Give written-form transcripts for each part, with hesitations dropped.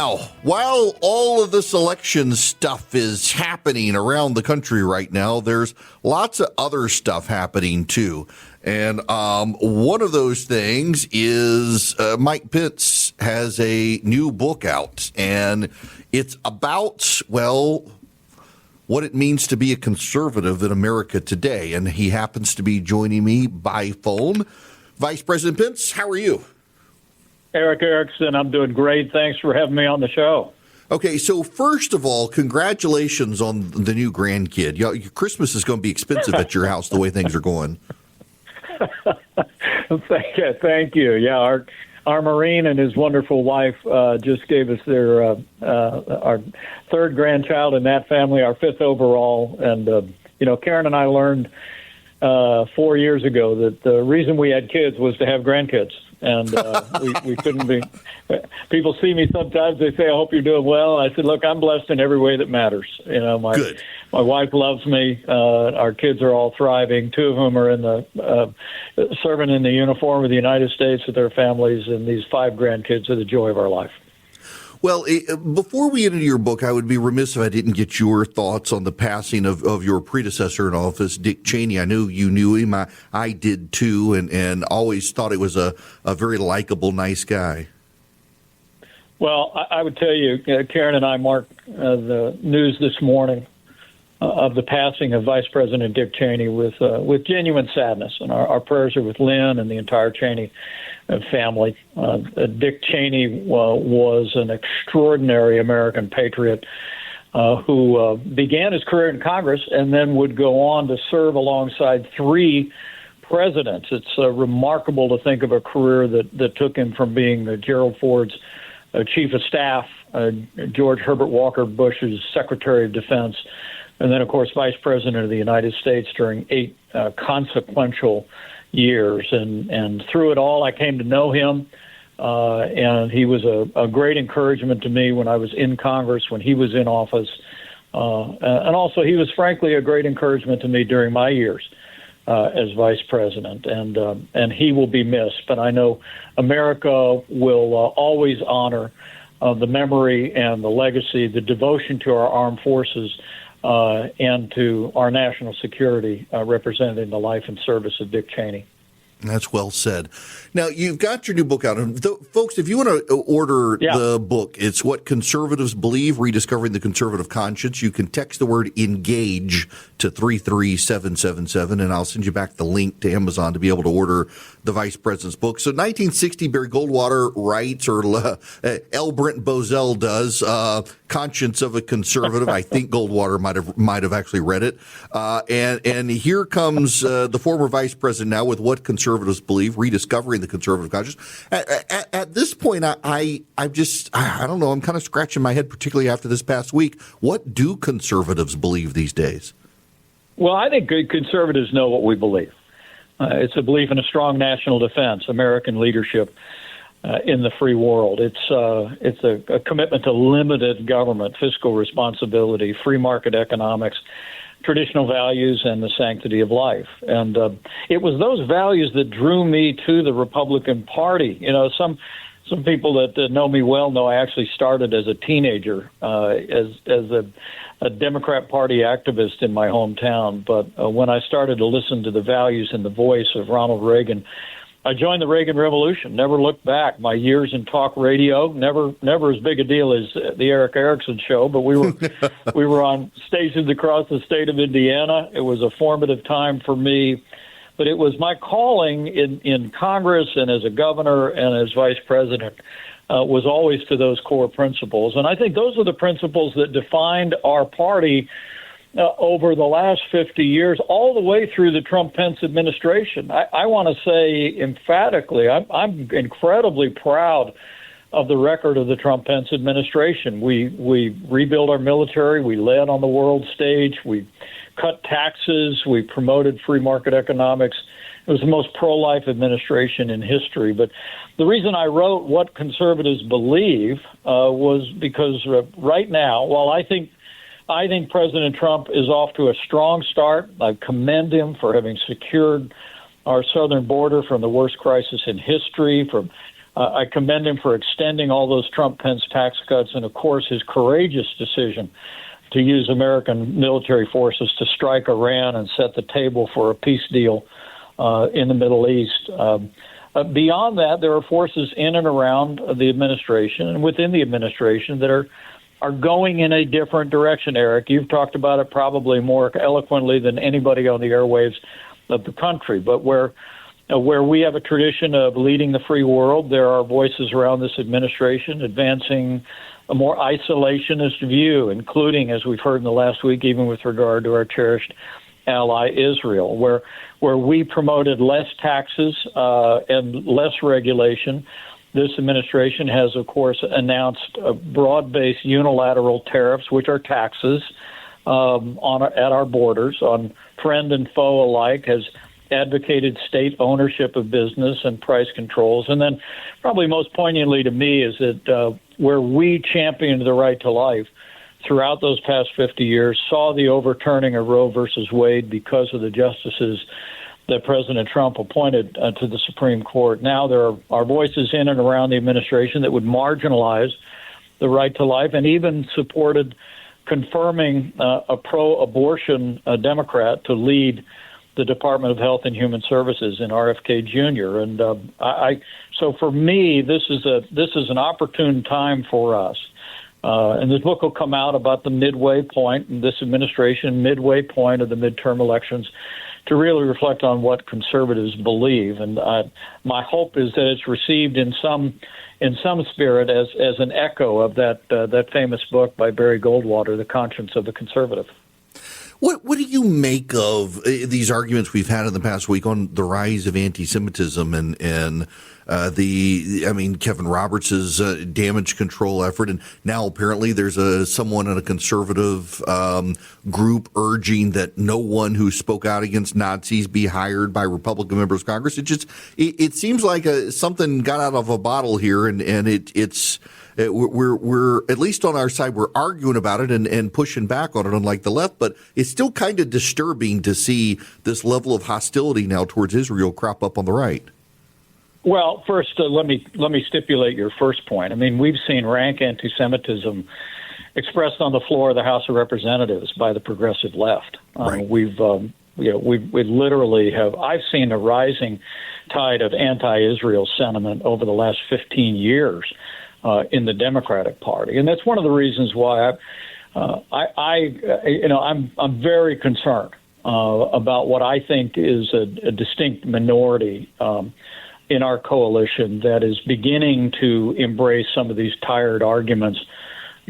Now, while all of this election stuff is happening around the country right now, there's lots of other stuff happening too. And one of those things is Mike Pence has a new book out, and it's about, well, what it means to be a conservative in America today. And he happens to be joining me by phone. Vice President Pence, how are you? Erick Erickson, I'm doing great. Thanks for having me on the show. Okay, so first of all, congratulations on the new grandkid. Your Christmas is going to be expensive at your house the way things are going. Thank you. Yeah, our Marine and his wonderful wife just gave us our third grandchild in that family, our fifth overall. And, Karen and I learned 4 years ago that the reason we had kids was to have grandkids. And we couldn't be. People see me sometimes. They say, "I hope you're doing well." I said, "Look, I'm blessed in every way that matters. My wife loves me. Our kids are all thriving. Two of them are in the serving in the uniform of the United States with their families, and these 5 grandkids are the joy of our life." Well, before we get into your book, I would be remiss if I didn't get your thoughts on the passing of your predecessor in office, Dick Cheney. I knew you knew him. I did too, and always thought he was a very likable, nice guy. Well, I would tell you, Karen and I marked the news this morning of the passing of Vice President Dick Cheney with genuine sadness, and our prayers are with Lynn and the entire Cheney family. Dick Cheney was an extraordinary American patriot who began his career in Congress and then would go on to serve alongside 3 presidents. It's remarkable to think of a career that took him from being Gerald Ford's chief of staff, George Herbert Walker Bush's Secretary of Defense, and then, of course, Vice President of the United States during 8 consequential years. And through it all, I came to know him, and he was a great encouragement to me when I was in Congress, when he was in office. And also, he was, frankly, a great encouragement to me during my years as vice president. And he will be missed. But I know America will always honor the memory and the legacy, the devotion to our armed forces, and to our national security represented in the life and service of Dick Cheney. That's well said. Now, you've got your new book out. And folks, if you want to order the book, it's What Conservatives Believe, Rediscovering the Conservative Conscience. You can text the word ENGAGE to 33777, and I'll send you back the link to Amazon to be able to order the Vice President's book. So 1960, Barry Goldwater writes, or L. Brent Bozell does, Conscience of a Conservative. I think Goldwater might have actually read it. And here comes the former Vice President now with What Conservatives Believe, Rediscovering the Conservative Conscience. At this point, I don't know, I'm kind of scratching my head, particularly after this past week. What do conservatives believe these days? Well, I think good conservatives know what we believe. It's a belief in a strong national defense, American leadership in the free world. It's a commitment to limited government, fiscal responsibility, free market economics, traditional values, and the sanctity of life. And it was those values that drew me to the Republican Party. You know, some people that know me well know I actually started as a teenager as a Democrat Party activist in my hometown. But when I started to listen to the values and the voice of Ronald Reagan, I joined the Reagan Revolution, never looked back. My years in talk radio, never as big a deal as the Erick Erickson show, but we were on stations across the state of Indiana. It was a formative time for me, but it was my calling in Congress and as a governor and as vice president was always to those core principles. And I think those are the principles that defined our party over the last 50 years, all the way through the Trump-Pence administration. I want to say emphatically, I'm incredibly proud of the record of the Trump-Pence administration. We rebuilt our military. We led on the world stage. We cut taxes. We promoted free market economics. It was the most pro-life administration in history. But the reason I wrote What Conservatives Believe was because right now, while I think President Trump is off to a strong start. I commend him for having secured our southern border from the worst crisis in history, from I commend him for extending all those Trump-Pence tax cuts and, of course, his courageous decision to use American military forces to strike Iran and set the table for a peace deal in the Middle East. Beyond that, there are forces in and around the administration and within the administration that are going in a different direction, Eric. You've talked about it probably more eloquently than anybody on the airwaves of the country. But where we have a tradition of leading the free world, there are voices around this administration advancing a more isolationist view, including, as we've heard in the last week, even with regard to our cherished ally Israel, where we promoted less taxes and less regulation. This administration has, of course, announced broad-based unilateral tariffs, which are taxes at our borders on friend and foe alike, has advocated state ownership of business and price controls. And then probably most poignantly to me is that where we championed the right to life throughout those past 50 years, saw the overturning of Roe versus Wade because of the justices that President Trump appointed to the Supreme Court. Now there are voices in and around the administration that would marginalize the right to life and even supported confirming a pro-abortion Democrat to lead the Department of Health and Human Services in RFK Jr. And so for me, this is an opportune time for us. And this book will come out about the midway point in this administration, midway point of the midterm elections, to really reflect on what conservatives believe. And my hope is that it's received in some spirit as an echo of that famous book by Barry Goldwater, The Conscience of the Conservative. What do you make of these arguments we've had in the past week on the rise of anti-Semitism and Kevin Roberts' damage control effort, and now apparently there's someone in a conservative group urging that no one who spoke out against Nazis be hired by Republican members of Congress. It seems like something got out of a bottle here, and it's. We're at least on our side, we're arguing about it and pushing back on it, unlike the left. But it's still kind of disturbing to see this level of hostility now towards Israel crop up on the right. Well, first, let me stipulate your first point. I mean, we've seen rank anti-Semitism expressed on the floor of the House of Representatives by the progressive left. Right. We literally have. I've seen a rising tide of anti-Israel sentiment over the last 15 years. In the Democratic Party, and that's one of the reasons why I'm very concerned about what I think is a distinct minority in our coalition that is beginning to embrace some of these tired arguments,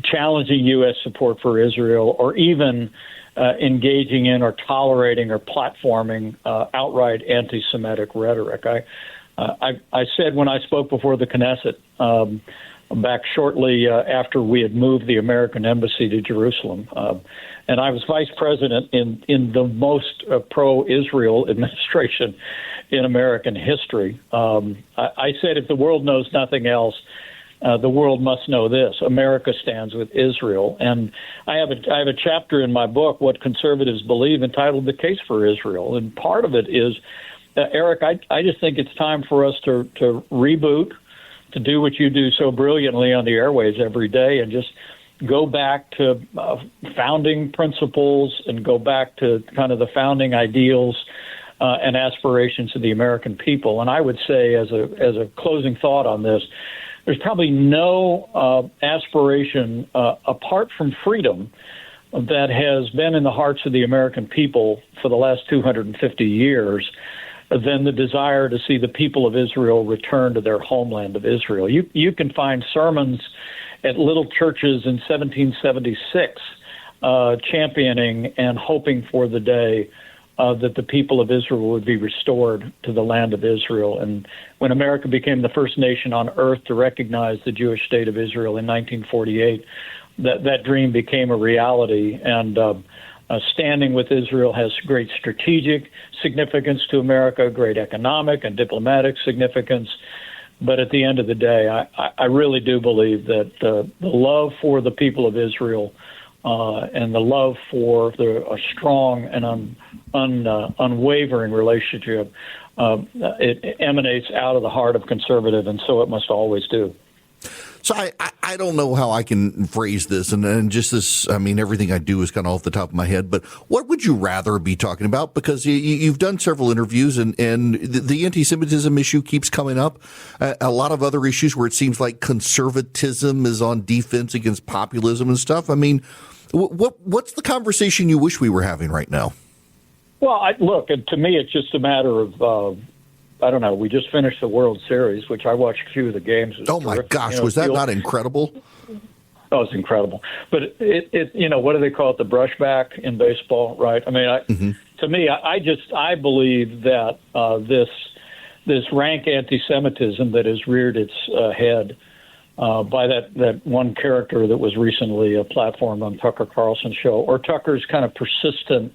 challenging U.S. support for Israel, or even engaging in or tolerating or platforming outright anti-Semitic rhetoric. I said when I spoke before the Knesset back shortly after we had moved the American embassy to Jerusalem. And I was vice president in the most pro-Israel administration in American history. I said, if the world knows nothing else, the world must know this: America stands with Israel. And I have a chapter in my book, What Conservatives Believe, entitled The Case for Israel. And part of it is, Eric, I just think it's time for us to reboot, to do what you do so brilliantly on the airways every day, and just go back to founding principles and go back to kind of the founding ideals and aspirations of the American people. And I would say, as a closing thought on this, there's probably no aspiration apart from freedom that has been in the hearts of the American people for the last 250 years than the desire to see the people of Israel return to their homeland of Israel. You can find sermons at little churches in 1776 championing and hoping for the day that the people of Israel would be restored to the land of Israel. And when America became the first nation on earth to recognize the Jewish state of Israel in 1948, that dream became a reality. And standing with Israel has great strategic significance to America, great economic and diplomatic significance. But at the end of the day, I really do believe that the love for the people of Israel and the love for a strong and unwavering relationship it emanates out of the heart of conservative, and so it must always do. So I don't know how I can phrase this, and just this, I mean, everything I do is kind of off the top of my head, but what would you rather be talking about? Because you've done several interviews, and the anti-Semitism issue keeps coming up. A lot of other issues where it seems like conservatism is on defense against populism and stuff. I mean, what's the conversation you wish we were having right now? Well, look, to me, it's just a matter of I don't know. We just finished the World Series, which I watched a few of the games. Oh, my gosh. Was that not incredible? Oh, it's incredible. But it what do they call it? The brushback in baseball, right? I mean, to me, I believe that this rank anti-Semitism that has reared its head by that one character that was recently platformed on Tucker Carlson's show, or Tucker's kind of persistent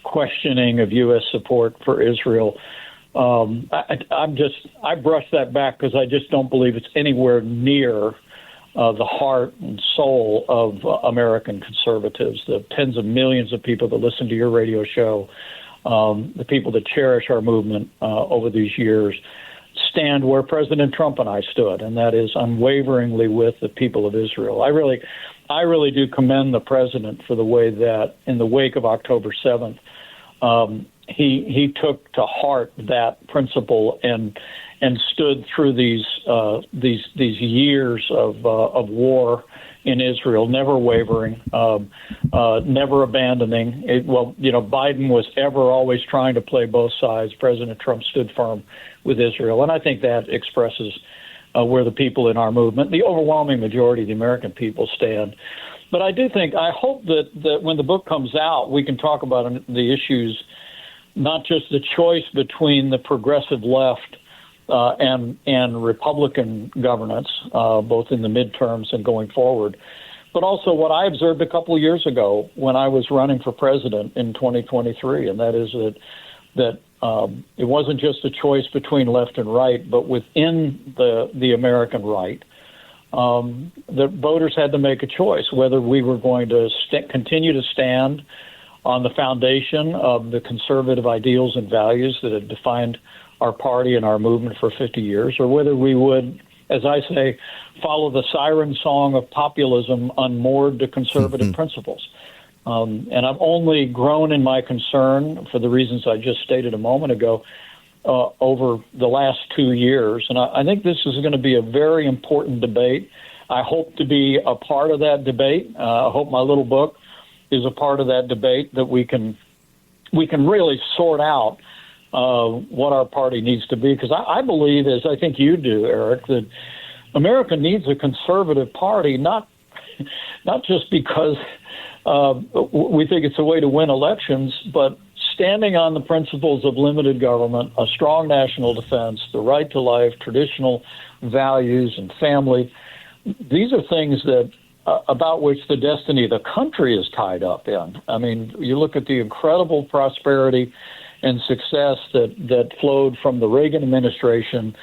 questioning of U.S. support for Israel. I brush that back because I just don't believe it's anywhere near the heart and soul of American conservatives, the tens of millions of people that listen to your radio show, the people that cherish our movement over these years, stand where President Trump and I stood, and that is unwaveringly with the people of Israel. I really do commend the president for the way that in the wake of October 7th, he took to heart that principle and stood through these years of war in Israel, never wavering, never abandoning. Biden was always trying to play both sides. President Trump stood firm with Israel, and I think that expresses where the people in our movement, the overwhelming majority of the American people, stand. But I hope that when the book comes out, we can talk about the issues, not just the choice between the progressive left and Republican governance, both in the midterms and going forward, but also what I observed a couple of years ago when I was running for president in 2023, and that is that it wasn't just a choice between left and right, but within the American right. The voters had to make a choice whether we were going to continue to stand on the foundation of the conservative ideals and values that have defined our party and our movement for 50 years, or whether we would, as I say, follow the siren song of populism unmoored to conservative principles. And I've only grown in my concern for the reasons I just stated a moment ago over the last 2 years. And I think this is going to be a very important debate. I hope to be a part of that debate. I hope my little book is a part of that debate, that we can really sort out what our party needs to be. Because I believe, as I think you do, Eric, that America needs a conservative party, not just because we think it's a way to win elections, but standing on the principles of limited government, a strong national defense, the right to life, traditional values, and family. These are things that about which the destiny of the country is tied up in. I mean, you look at the incredible prosperity and success that flowed from the Reagan administration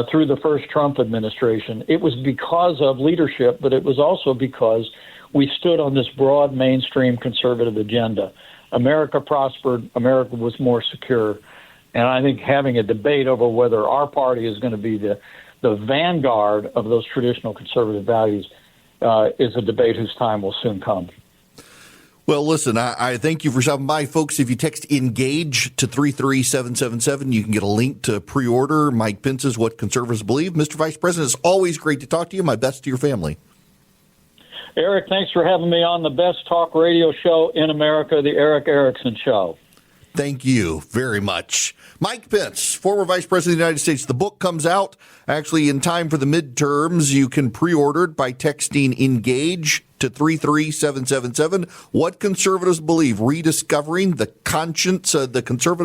through the first Trump administration. It was because of leadership, but it was also because we stood on this broad mainstream conservative agenda. America prospered. America was more secure. And I think having a debate over whether our party is going to be the vanguard of those traditional conservative values is a debate whose time will soon come. Well, listen, I thank you for stopping by. Folks, if you text ENGAGE to 33777, you can get a link to pre-order Mike Pence's What Conservatives Believe. Mr. Vice President, it's always great to talk to you. My best to your family. Eric, thanks for having me on the best talk radio show in America, the Erick Erickson Show. Thank you very much. Mike Pence, former Vice President of the United States. The book comes out actually in time for the midterms. You can pre-order it by texting ENGAGE to 33777. What Conservatives Believe, rediscovering the conscience of the conservative